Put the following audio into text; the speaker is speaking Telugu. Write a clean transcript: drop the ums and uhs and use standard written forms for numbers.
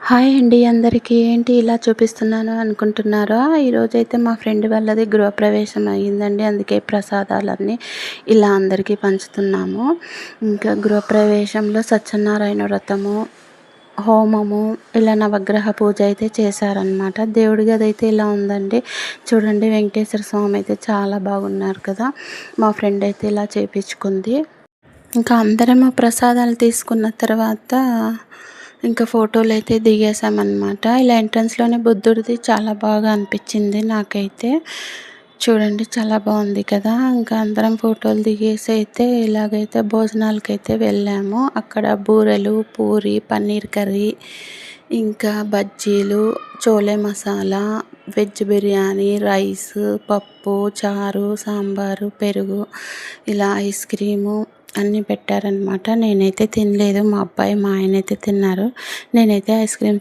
హాయ్ అండి అందరికీ. ఏంటి ఇలా చూపిస్తున్నాను అనుకుంటున్నారా? ఈరోజైతే మా ఫ్రెండ్ వాళ్ళది గృహప్రవేశం అయ్యిందండి. అందుకే ప్రసాదాలన్నీ ఇలా అందరికీ పంచుతున్నాము. ఇంకా గృహప్రవేశంలో సత్యనారాయణ వ్రతము, హోమము, ఇలా నవగ్రహ పూజ అయితే చేశారనమాట. దేవుడి గది అయితే ఇలా ఉందండి. చూడండి, వెంకటేశ్వర స్వామి అయితే చాలా బాగున్నారు కదా. మా ఫ్రెండ్ అయితే ఇలా చేపించుకుంది. ఇంకా అందరము ప్రసాదాలు తీసుకున్న తర్వాత ఇంకా ఫోటోలైతే దిగేసామన్నమాట. ఇలా ఎంట్రన్స్‌లోనే బుద్ధుడిది చాలా బాగా అనిపించింది నాకైతే. చూడండి, చాలా బాగుంది కదా. ఇంకా అందరం ఫోటోలు దిగేసి అయితే ఇలాగైతే భోజనాలకైతే వెళ్ళాము. అక్కడ బూరెలు, పూరి, పన్నీర్ కర్రీ, ఇంకా బజ్జీలు, చోలే మసాలా, వెజ్ బిర్యానీ, రైస్, పప్పు, చారు, సాంబారు, పెరుగు, ఇలా ఐస్ క్రీము అన్నీ పెట్టారనమాట. నేనైతే తినలేదు. మా అబ్బాయి, మా ఆయన అయితే తిన్నారు. నేనైతే ఐస్ క్రీమ్